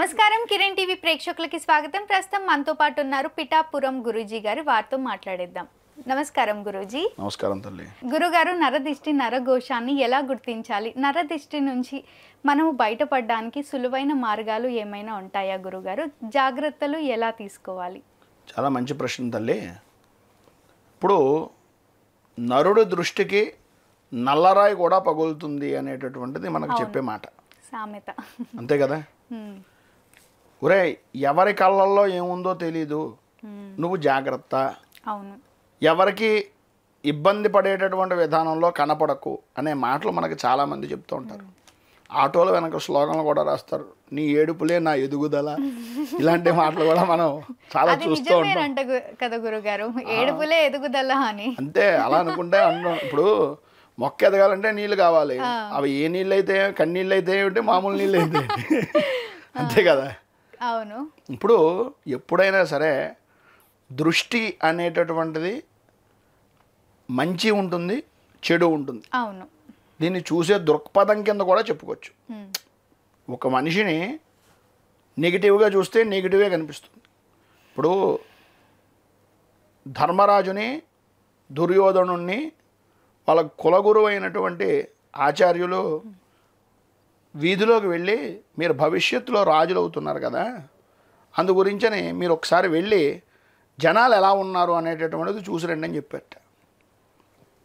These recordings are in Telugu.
నమస్కారం కిరణ్ టీవీ ప్రేక్షకులకి స్వాగతం. ప్రస్తుతం మనతో పాటు ఉన్నారు పిఠాపురం గురూజీ గారు. వారితో మాట్లాడేద్దాం. నమస్కారం గురూజీ. నమస్కారం తల్లి. గురుగారు, నరదిష్టి నరఘోషాన్ని ఎలా గుర్తించాలి? నరదిష్టి నుంచి మనము బయటపడడానికి సులువైన మార్గాలు ఏమైనా ఉంటాయా గురుగారు? జాగ్రత్తలు ఎలా తీసుకోవాలి? చాలా మంచి ప్రశ్న తల్లి. ఇప్పుడు నరుడు దృష్టికి నల్లరాయి కూడా పగులుతుంది అనేటటువంటిది మనకు చెప్పే మాట, సామెత. అంతే కదా? ఒరే, ఎవరి కళ్ళల్లో ఏముందో తెలీదు, నువ్వు జాగ్రత్త. అవును. ఎవరికి ఇబ్బంది పడేటటువంటి విధానంలో కనపడకు అనే మాటలు మనకు చాలామంది చెప్తూ ఉంటారు. ఆటోలో వెనక స్లోగన్లు కూడా రాస్తారు, నీ ఏడుపులే నా ఎదుగుదల. ఇలాంటి మాటలు కూడా మనం చాలా చూస్తూ ఉంటాం కదా గురుగారు, ఏడుపులే ఎదుగుదల అని. అంతే, అలా అనుకుంటే ఇప్పుడు మొక్క ఎదగాలంటే నీళ్ళు కావాలి. అవి ఏ నీళ్ళు అయితే, కన్నీళ్ళు అయితే ఏమిటి, మామూలు నీళ్ళు అయితే అంతే కదా? అవును. ఇప్పుడు ఎప్పుడైనా సరే దృష్టి అనేటటువంటిది మంచి ఉంటుంది, చెడు ఉంటుంది. అవును. దీన్ని చూసే దృక్పథం కింద కూడా చెప్పుకోవచ్చు. ఒక మనిషిని నెగిటివ్గా చూస్తే నెగిటివ్గా కనిపిస్తుంది. ఇప్పుడు ధర్మరాజుని, దుర్యోధనుణ్ణి, వాళ్ళ కులగురువు అయినటువంటి ఆచార్యులు వీధిలోకి వెళ్ళి, మీరు భవిష్యత్తులో రాజులు అవుతున్నారు కదా, అందు గురించని మీరు ఒకసారి వెళ్ళి జనాలు ఎలా ఉన్నారు అనేటటువంటిది చూసి రండి అని చెప్పారట.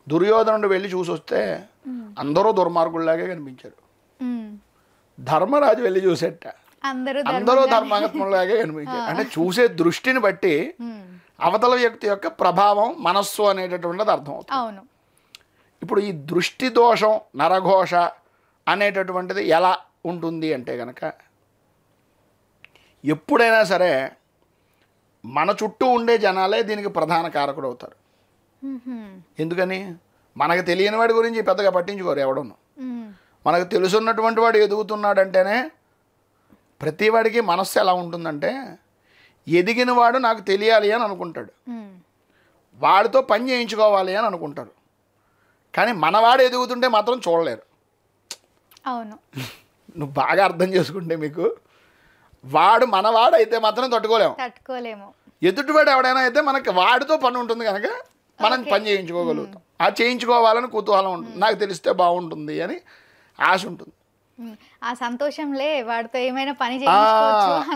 దుర్యోధనుడు వెళ్ళి చూసి వస్తే అందరూ దుర్మార్గుల్లాగే కనిపించారు. ధర్మరాజు వెళ్ళి చూసేట, అందరూ ధర్మాత్ములాగే కనిపించారు. అంటే చూసే దృష్టిని బట్టి అవతల వ్యక్తి యొక్క ప్రభావం, మనస్సు అనేటటువంటిది అర్థమవుతుంది. అవును. ఇప్పుడు ఈ దృష్టి దోషం, నరఘోష అనేటటువంటిది ఎలా ఉంటుంది అంటే కనుక, ఎప్పుడైనా సరే మన చుట్టూ ఉండే జనాలే దీనికి ప్రధాన కారకుడు అవుతారు. ఎందుకని? మనకు తెలియని వాడి గురించి పెద్దగా పట్టించుకోరు ఎవడను. మనకు తెలుసున్నటువంటి వాడు ఎదుగుతున్నాడంటేనే, ప్రతి వాడికి మనస్సు ఎలా ఉంటుందంటే, ఎదిగిన వాడు నాకు తెలియాలి అని అనుకుంటాడు, వాడితో పని చేయించుకోవాలి అని అనుకుంటారు. కానీ మనవాడు ఎదుగుతుంటే మాత్రం చూడలేరు. అవును. నువ్వు బాగా అర్థం చేసుకుంటే మీకు, వాడు మనవాడైతే మాత్రం తట్టుకోలేము. ఎదుటివాడు ఎవడైనా అయితే మనకి వాడితో పని ఉంటుంది కనుక మనం పని చేయించుకోగలుగుతాం. ఆ చేయించుకోవాలని కుతూహలం ఉంటుంది, నాకు తెలిస్తే బాగుంటుంది అని ఆశ ఉంటుంది, ఆ సంతోషంలే వాడితో ఏమైనా పని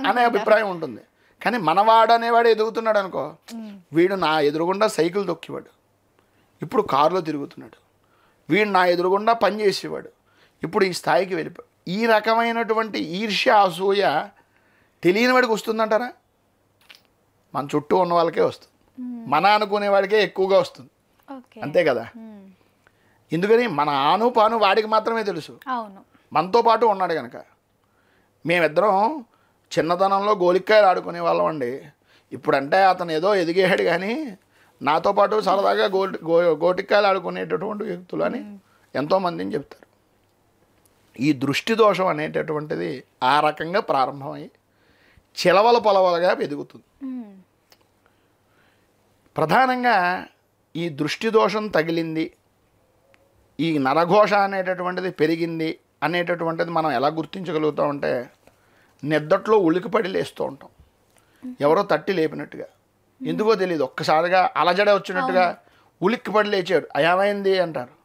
అనే అభిప్రాయం ఉంటుంది. కానీ మనవాడు అనేవాడు ఎదుగుతున్నాడు అనుకో, వీడు నా ఎదురుగుండా సైకిల్ తొక్కేవాడు, ఇప్పుడు కారులో తిరుగుతున్నాడు, వీడు నా ఎదురుగుండా పని చేసేవాడు, ఇప్పుడు ఈ స్థాయికి వెళ్ళిపోయాడు. ఈ రకమైనటువంటి ఈర్ష్య, అసూయ తెలియని వాడికి వస్తుందంటారా? మన చుట్టూ ఉన్న వాళ్ళకే వస్తుంది, మన అనుకునే వాడికే ఎక్కువగా వస్తుంది, అంతే కదా? ఎందుకని? మన ఆను పాను వాడికి మాత్రమే తెలుసు, మనతో పాటు ఉన్నాడు కనుక. మేమిద్దరం చిన్నతనంలో గోలిక్కాయలు ఆడుకునే వాళ్ళం అండి. ఇప్పుడంటే అతను ఏదో ఎదిగేయాడు, కానీ నాతో పాటు సరదాగా గోటిక్కాయలు ఆడుకునేటటువంటి వ్యక్తులు అని ఎంతోమందిని చెప్తారు. ఈ దృష్టి దోషం అనేటటువంటిది ఆ రకంగా ప్రారంభమై చిలవల పొలవలుగా ఎదుగుతుంది. ప్రధానంగా ఈ దృష్టి దోషం తగిలింది, ఈ నరఘోష అనేటటువంటిది పెరిగింది అనేటటువంటిది మనం ఎలా గుర్తించగలుగుతామంటే, నిద్దట్లో ఉలికిపడి లేస్తూ ఉంటాం, ఎవరో తట్టి లేపినట్టుగా. ఎందుకో తెలియదు, ఒక్కసారిగా అలజడ వచ్చినట్టుగా ఉలిక్కిపడి లేచాడు, ఏమైంది అంటారు.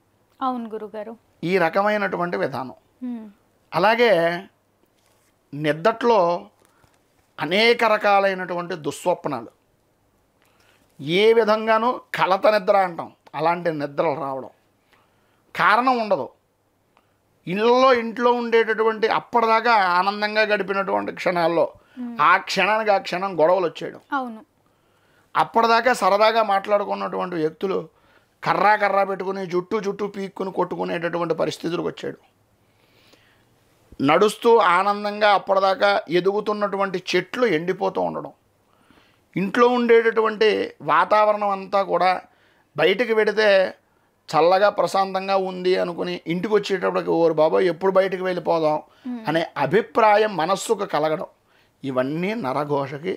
అవును గురుగారు. ఈ రకమైనటువంటి విధానం. అలాగే నిద్దట్లో అనేక రకాలైనటువంటి దుస్వప్నాలు, ఏ విధంగానూ కలత నిద్ర అంటాం, అలాంటి నిద్రలు రావడం, కారణం ఉండదు. ఇంట్లో ఉండేటటువంటి అప్పటిదాకా ఆనందంగా గడిపినటువంటి క్షణాల్లో ఆ క్షణానికి ఆ క్షణం గొడవలు వచ్చేయడం. అవును. అప్పటిదాకా సరదాగా మాట్లాడుకున్నటువంటి వ్యక్తులు కర్రా పెట్టుకుని జుట్టు పీక్కుని కొట్టుకునేటటువంటి పరిస్థితులకు వచ్చాడు. నడుస్తూ ఆనందంగా అప్పటిదాకా ఎదుగుతున్నటువంటి చెట్లు ఎండిపోతూ ఉండడం, ఇంట్లో ఉండేటటువంటి వాతావరణం అంతా కూడా బయటికి వెడితే చల్లగా ప్రశాంతంగా ఉంది అనుకుని ఇంటికి వచ్చేటప్పటికి ఓరు బాబా ఎప్పుడు బయటికి వెళ్ళిపోదాం అనే అభిప్రాయం మనస్సుకు కలగడం, ఇవన్నీ నరఘోషకి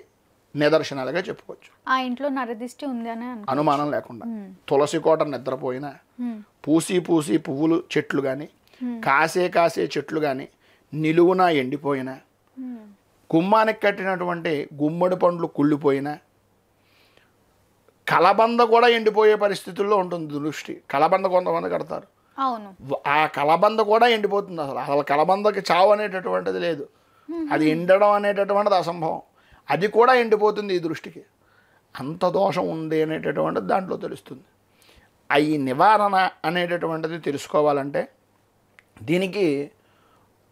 నిదర్శనాలుగా చెప్పుకోవచ్చు. ఆ ఇంట్లో నరదిష్టి ఉంది అని అనుమానం లేకుండా. తులసి కోట నిద్రపోయినా, పూసి పువ్వులు చెట్లు కానీ, కాసే చెట్లు కానీ నిలువున ఎండిపోయినా, గుమ్మానికి కట్టినటువంటి గుమ్మడి పండ్లు కుళ్ళిపోయినా, కలబంద కూడా ఎండిపోయే పరిస్థితుల్లో ఉంటుంది దృష్టి. కలబంద కొంతమంది కడతారు, అవును. ఆ కలబంద కూడా ఎండిపోతుంది. అసలు కలబందకి చావు అనేటటువంటిది లేదు, అది ఎండడం అనేటటువంటిది అసంభవం. అది కూడా ఎండిపోతుంది ఈ దృష్టికి. అంత దోషం ఉంది అనేటటువంటిది దాంట్లో తెలుస్తుంది. ఈ నివారణ అనేటటువంటిది తెలుసుకోవాలంటే దీనికి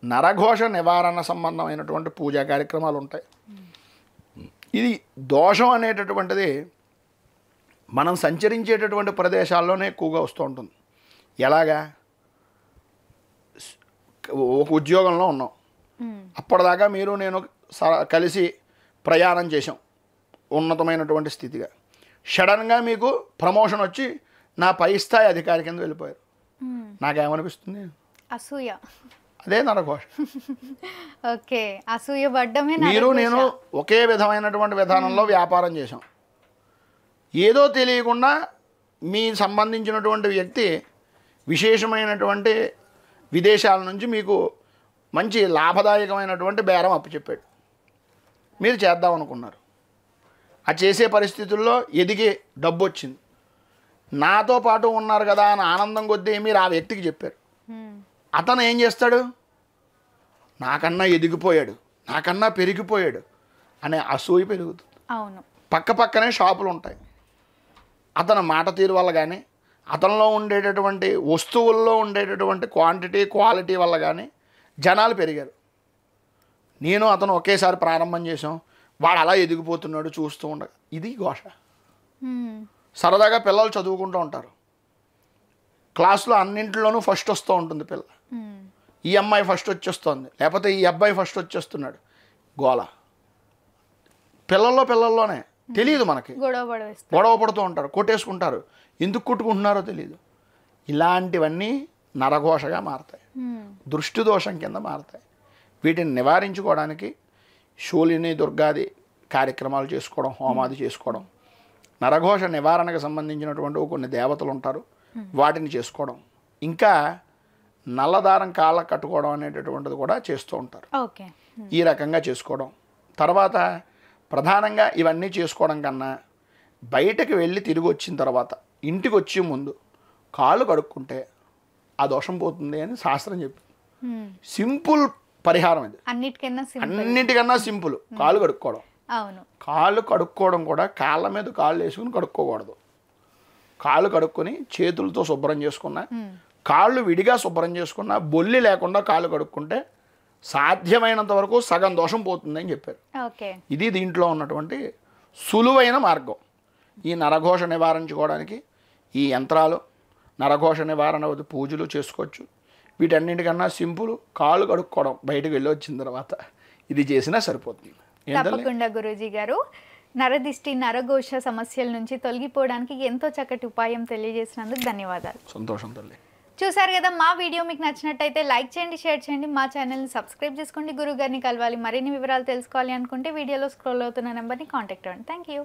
నరఘోష నివారణ సంబంధమైనటువంటి పూజా కార్యక్రమాలు ఉంటాయి. ఇది దోషం అనేటటువంటిది మనం సంచరించేటటువంటి ప్రదేశాల్లోనే ఎక్కువగా వస్తూ ఉంటుంది. ఎలాగా? ఒక ఉద్యోగంలో ఉన్నాం, అప్పటిదాకా మీరు నేను కలిసి ప్రయాణం చేసాం ఉన్నతమైనటువంటి స్థితిగా. సడన్గా మీకు ప్రమోషన్ వచ్చి నా పై స్థాయి అధికారి కింద వెళ్ళిపోయారు. నాకేమనిపిస్తుంది? అసూయ. అదే నరఘోష. ఓకే, అసూయ పడ్డమే. మీరు నేను ఒకే విధమైనటువంటి విధానంలో వ్యాపారం చేసాం. ఏదో తెలియకుండా మీ సంబంధించినటువంటి వ్యక్తి విశేషమైనటువంటి విదేశాల నుంచి మీకు మంచి లాభదాయకమైనటువంటి బేరం అప్పచెప్పాడు. మీరు చేద్దాం అనుకున్నారు. ఆ చేసే పరిస్థితుల్లో ఎదిగి డబ్బు వచ్చింది. నాతో పాటు ఉన్నారు కదా అని ఆనందం కొద్దీ మీరు ఆ వ్యక్తికి చెప్పారు. అతను ఏం చేస్తాడు? నాకన్నా ఎదిగిపోయాడు, నాకన్నా పెరిగిపోయాడు అనే అసూయ పెరుగుతుంది. అవును. పక్క పక్కనే షాపులు ఉంటాయి. అతని మాట తీరు వల్ల కానీ, అతనిలో ఉండేటటువంటి వస్తువుల్లో ఉండేటటువంటి క్వాంటిటీ క్వాలిటీ వల్ల కానీ జనాలు పెరిగారు. నేను అతను ఒకేసారి ప్రారంభం చేసాం, వాడు అలా ఎదిగిపోతున్నాడు చూస్తూ ఉండగా. ఇది ఘోష. సరదాగా పిల్లలు చదువుకుంటూ ఉంటారు, క్లాస్లో అన్నింటిలోనూ ఫస్ట్ వస్తూ ఉంటుంది పిల్ల. ఈ అమ్మాయి ఫస్ట్ వచ్చేస్తుంది, లేకపోతే ఈ అబ్బాయి ఫస్ట్ వచ్చేస్తున్నాడు. గోల. పిల్లల్లోనే తెలియదు మనకి, గొడవ పడుతూ ఉంటారు, కొట్టేసుకుంటారు. ఎందుకు కొట్టుకుంటున్నారో తెలియదు. ఇలాంటివన్నీ నరఘోషగా మారతాయి, దృష్టి దోషం కింద మారతాయి. వీటిని నివారించుకోవడానికి శూలిని దుర్గాది కార్యక్రమాలు చేసుకోవడం, హోమాది చేసుకోవడం, నరఘోష నివారణకు సంబంధించినటువంటి కొన్ని దేవతలు ఉంటారు, వాటిని చేసుకోవడం, ఇంకా నల్లదారం కాళ్ళ కట్టుకోవడం అనేటటువంటిది కూడా చేస్తూ ఉంటారు. ఈ రకంగా చేసుకోవడం. తర్వాత ప్రధానంగా ఇవన్నీ చేసుకోవడం కన్నా బయటకు వెళ్ళి తిరిగి వచ్చిన తర్వాత ఇంటికి వచ్చే ముందు కాళ్ళు కడుక్కుంటే ఆ దోషం పోతుంది అని శాస్త్రం చెప్పింది. సింపుల్ పరిహారం ఇది, అన్నిటికన్నా సింపుల్. కాళ్ళు కడుక్కోవడం. కాళ్ళు కడుక్కోవడం కూడా కాళ్ళ మీద కాళ్ళు వేసుకుని కడుక్కోకూడదు. కాళ్ళు కడుక్కొని చేతులతో శుభ్రం చేసుకున్నా, కాళ్ళు విడిగా శుభ్రం చేసుకున్నా, బొల్లి లేకుండా కాళ్ళు కడుక్కుంటే సాధ్యమైనంత వరకు సగం దోషం పోతుందని చెప్పారు. ఇది దీంట్లో ఉన్నటువంటి సులువైన మార్గం. ఈ నరఘోష నివారించుకోవడానికి ఈ యంత్రాలు, నరఘోష నివారణ పూజలు చేసుకోవచ్చు. వీటన్నిటికన్నా సింపుల్ కాళ్ళు కడుక్కోవడం బయటకు వెళ్ళి వచ్చిన తర్వాత. ఇది చేసినా సరిపోతుంది. తప్పకుండా గురూజీ గారు, నరదిష్టి నరఘోష సమస్యల నుంచి తొలగిపోవడానికి ఎంతో చక్కటి ఉపాయం తెలియజేసినందుకు ధన్యవాదాలు. సంతోషం తల్లి. చూసారు కదా, మా వీడియో మీకు నచ్చినట్టయితే లైక్ చేయండి, షేర్ చేయండి, మా ఛానల్ని సబ్స్క్రైబ్ చేసుకోండి. గురువు గారిని కలవాలి, మరిన్ని వివరాలు తెలుసుకోవాలి అనుకుంటే వీడియోలో స్క్రోల్ అవుతున్న నెంబర్ని కాంటాక్ట్ అవ్వండి. Thank you.